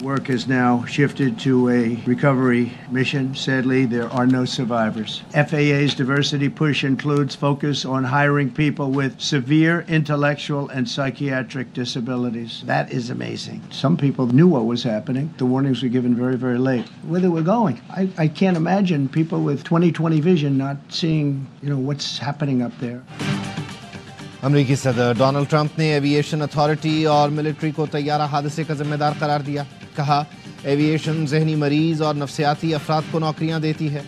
Work has now shifted to a recovery mission. Sadly, there are no survivors. FAA's diversity push includes focus on hiring people with severe intellectual and psychiatric disabilities. That is amazing. Some people knew what was happening. The warnings were given very, very late. Where they were going, I can't imagine people with 20/20 vision not seeing, what's happening up there. امریکی صدر Donald Trump نے aviation authority اور military کو طیارہ حادثے کا ذمہ دار قرار دیا. کہا ایویشن ذہنی مریض اور نفسیاتی افراد کو نوکریاں دیتی ہے،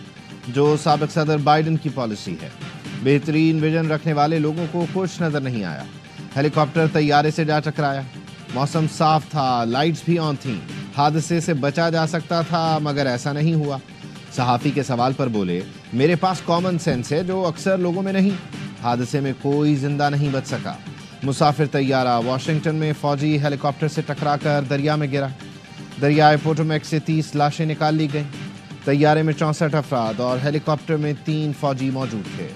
جو سابق صدر بائیڈن کی پالیسی ہے. بہترین ویژن رکھنے والے لوگوں کو خوش نظر نہیں آیا. ہیلی کاپٹر طیارے سے جا ٹکرایا. موسم صاف تھا، لائٹس بھی آن تھیں. حادثے سے بچا جا سکتا تھا مگر ایسا نہیں ہوا. صحافی کے سوال پر بولے، میرے پاس کامن سینس ہے جو اکثر لوگوں میں نہیں. حادثے میں کوئی زندہ نہیں بچ سکا. مسافر طیارہ واشنگٹن میں فوجی ہیلی کاپٹر سے ٹکرا کر دریا میں گرا. دریائے پوٹومیک سے 30 لاشیں نکال لی گئیں. طیارے میں 64 افراد اور ہیلی کاپٹر میں 3 فوجی موجود تھے.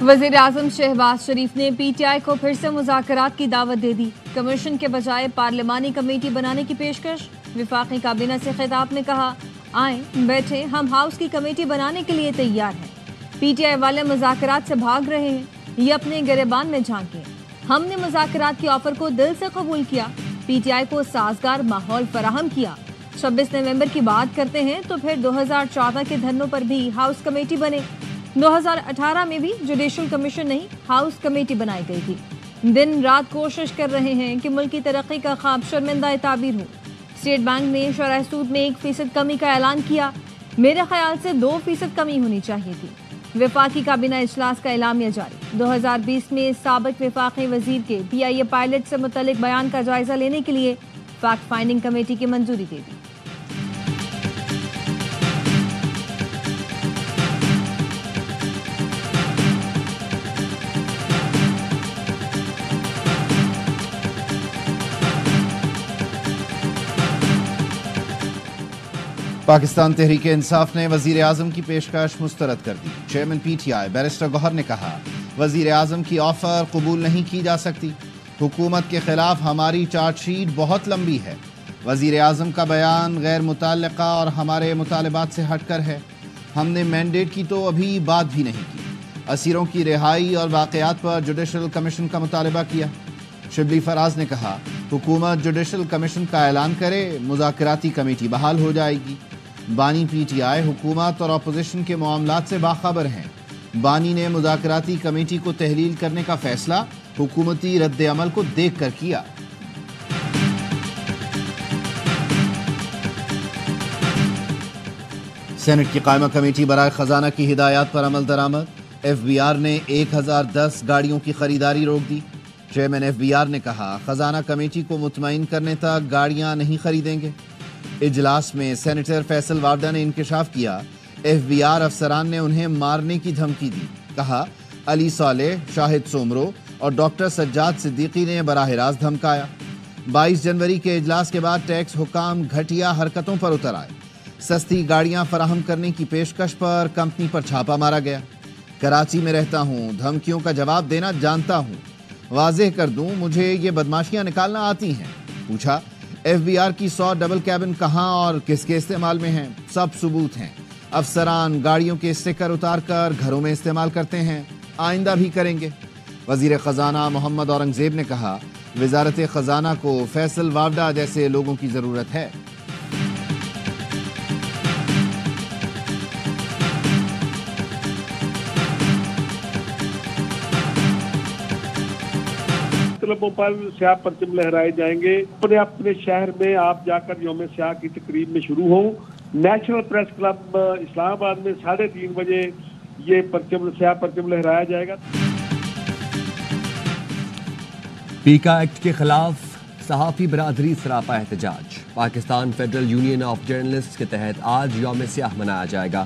وزیر اعظم شہباز شریف نے پی ٹی آئی کو پھر سے مذاکرات کی دعوت دے دی. کمیشن کے بجائے پارلیمانی کمیٹی بنانے کی پیشکش. وفاقی کابینہ سے خطاب میں کہا، آئیں بیٹھیں، ہم ہاؤس کی کمیٹی بنانے کے لیے تیار ہیں. پی ٹی آئی والے مذاکرات سے بھاگ رہے ہیں، یہ اپنے گریبان میں جھانکیں. ہم نے مذاکرات کی آفر کو دل سے قبول کیا، پی ٹی آئی کو سازگار ماحول فراہم کیا. 26 نومبر کی بات کرتے ہیں تو پھر 2014 کے دھرنوں پر بھی ہاؤس کمیٹی بنے. 2018 میں بھی جوڈیشل کمیشن نہیں، ہاؤس کمیٹی بنائی گئی تھی. دن رات کوشش کر رہے ہیں کہ ملکی ترقی کا خواب شرمندہ تعبیر ہو. اسٹیٹ بینک نے شرح سود میں 1% کمی کا اعلان کیا. میرے خیال سے 2% کمی ہونی چاہیے تھی. وفاقی کابینہ اجلاس کا اعلامیہ جاری. 2020 میں سابق وفاقی وزیر کے پی آئی اے پائلٹ سے متعلق بیان کا جائزہ لینے کے لیے فیکٹ فائنڈنگ کمیٹی کی منظوری دے دی. پاکستان تحریک انصاف نے وزیر اعظم کی پیشکش مسترد کر دی. Chairman P T I barrister Gohar نے کہا، وزیر اعظم کی آفر قبول نہیں کی جا سکتی. حکومت کے خلاف ہماری چارج شیٹ بہت لمبی ہے. وزیر اعظم کا بیان غیر متعلقہ اور ہمارے مطالبات سے ہٹ کر ہے. ہم نے مینڈیٹ کی تو ابھی بات بھی نہیں کی. اسیروں کی رہائی اور واقعات پر جوڈیشل کمیشن کا مطالبہ کیا. شبلی فراز نے کہا، حکومت جوڈیشل کمیشن کا اعلان کرے، مذاکراتی کمیٹی بحال ہو جائے گی. بانی پی ٹی آئی حکومت اور اپوزیشن کے معاملات سے باخبر ہیں. بانی نے مذاکراتی کمیٹی کو تحلیل کرنے کا فیصلہ حکومتی رد عمل کو دیکھ کر کیا. سینٹ کی قائمہ کمیٹی برائے خزانہ کی ہدایات پر عمل درآمد. ایف بی آر نے 1010 گاڑیوں کی خریداری روک دی. چیئرمین ایف بی آر نے کہا، خزانہ کمیٹی کو مطمئن کرنے تک گاڑیاں نہیں خریدیں گے. اجلاس میں سینیٹر فیصل وارڈا نے انکشاف کیا، ایف بی آر افسران نے انہیں مارنے کی دھمکی دی. کہا، علی صالح، شاہد سومرو اور ڈاکٹر سجاد صدیقی نے براہ راست دھمکایا. 22 جنوری کے اجلاس کے بعد ٹیکس حکام گھٹیا حرکتوں پر اتر آئے. سستی گاڑیاں فراہم کرنے کی پیشکش پر کمپنی پر چھاپا مارا گیا. کراچی میں رہتا ہوں، دھمکیوں کا جواب دینا جانتا ہوں. واضح کر دوں، مجھے یہ بدماشیاں نکالنا آتی ہیں. پوچھا، ایف بی آر کی 100 ڈبل کیبن کہاں اور کس کے استعمال میں ہیں؟ سب ثبوت ہیں. افسران گاڑیوں کے اسٹیکر اتار کر گھروں میں استعمال کرتے ہیں، آئندہ بھی کریں گے. وزیر خزانہ محمد اورنگزیب نے کہا، وزارت خزانہ کو فیصل وارڈا جیسے لوگوں کی ضرورت ہے. کلبوں پر سیاہ پرچم لہرائے جائیں گے. اپنے اپنے شہر میں آپ جا کر یوم سیاہ کی تقریب میں شروع ہوں. نیشنل پریس کلب اسلام آباد میں 3:30 بجے یہ سیاہ پرچم لہرایا جائے گا. پیکا ایکٹ کے خلاف صحافی برادری سراپا احتجاج. Pakistan federal union of journalist کے تحت آج یوم سیاہ منایا جائے گا.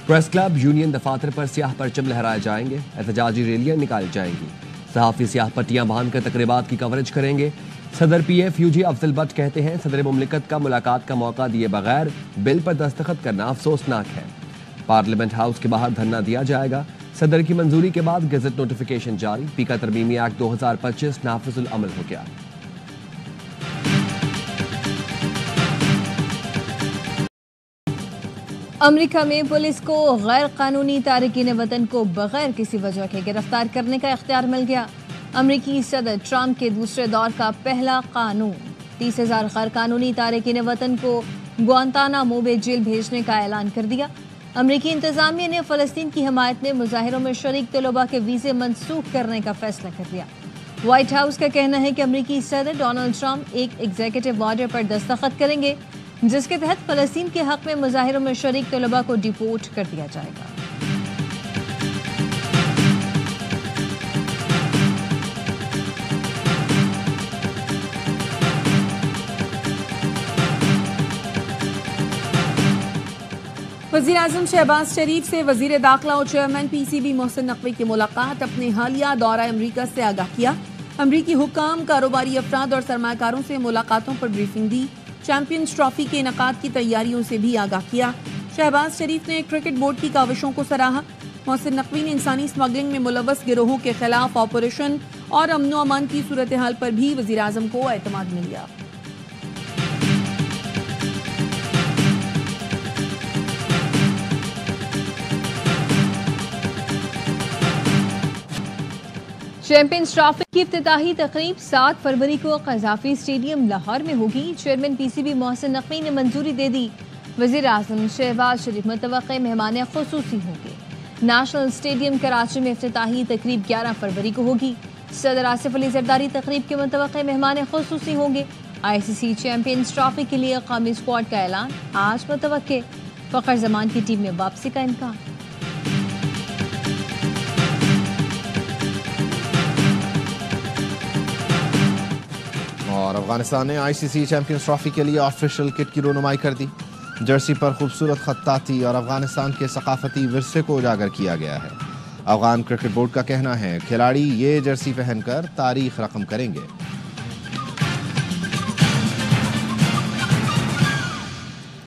پریس کلب یونین دفاتر پر سیاہ پرچم لہرائے جائیں گے. احتجاجی ریلیاں نکالی جائیں گی. صحافی سیاہ پٹیاں باندھ کر تقریبات کی کوریج کریں گے. صدر P F U J Afzal Butt کہتے ہیں، صدر مملکت کا ملاقات کا موقع دیے بغیر بل پر دستخط کرنا افسوسناک ہے. پارلیمنٹ ہاؤس کے باہر دھرنا دیا جائے گا. صدر کی منظوری کے بعد گزٹ نوٹیفیکیشن جاری، پیکا ترمیمی ایکٹ 2025 نافذ العمل ہو گیا۔ امریکہ میں پولیس کو غیر قانونی تارکین وطن کو بغیر کسی وجہ کے گرفتار کرنے کا اختیار مل گیا۔ امریکی صدر ٹرمپ کے دوسرے دور کا پہلا قانون 30,000 غیر قانونی تارکین وطن کو گوانتانامو بے جیل بھیجنے کا اعلان کر دیا۔ امریکی انتظامیہ نے فلسطین کی حمایت میں مظاہروں میں شریک طلباء کے ویزے منسوخ کرنے کا فیصلہ کر دیا۔ وائٹ ہاؤس کا کہنا ہے کہ امریکی صدر ڈونلڈ ٹرمپ ایک ایگزیکٹو آرڈر پر دستخط کریں گے جس کے تحت فلسطین کے حق میں مظاہروں میں شریک طلباء کو ڈیپورٹ کر دیا جائے گا۔ وزیر اعظم شہباز شریف سے وزیر داخلہ اور chairman P C B Mohsin Naqvi کی ملاقات، اپنے حالیہ دورہ امریکہ سے آگاہ کیا۔ امریکی حکام، کاروباری افراد اور سرمایہ کاروں سے ملاقاتوں پر بریفنگ دی۔ چیمپئنز ٹرافی کے انعقاد کی تیاریوں سے بھی آگاہ کیا۔ شہباز شریف نے کرکٹ بورڈ کی کاوشوں کو سراہا۔ محسن نقوی نے انسانی اسمگلنگ میں ملوث گروہوں کے خلاف آپریشن اور امن و امان کی صورتحال پر بھی وزیر اعظم کو اعتماد میں لیا۔ چیمپئنز ٹرافی کی افتتاحی تقریب 7 فروری کو قذافی اسٹیڈیم لاہور میں ہوگی۔ Chairman P C B Mohsin Naqvi نے منظوری دے دی۔ وزیر اعظم شہباز شریف متوقع مہمان خصوصی ہوں گے۔ نیشنل اسٹیڈیم کراچی میں افتتاحی تقریب 11 فروری کو ہوگی۔ صدر آصف علی زرداری تقریب کے متوقع مہمان خصوصی ہوں گے۔ آئی سی سی چیمپئنز ٹرافی کے لیے قومی اسکواڈ کا اعلان آج متوقع۔ فخر زمان کی ٹیم میں واپسی کا امکان۔ اور افغانستان نے آئی سی سی چیمپئنز ٹرافی کے لیے آفیشیل کٹ کی رونمائی کر دی۔ جرسی پر خوبصورت خطاطی اور افغانستان کے ثقافتی ورثے کو اجاگر کیا گیا ہے۔ افغان کرکٹ بورڈ کا کہنا ہے کھلاڑی یہ جرسی پہن کر تاریخ رقم کریں گے۔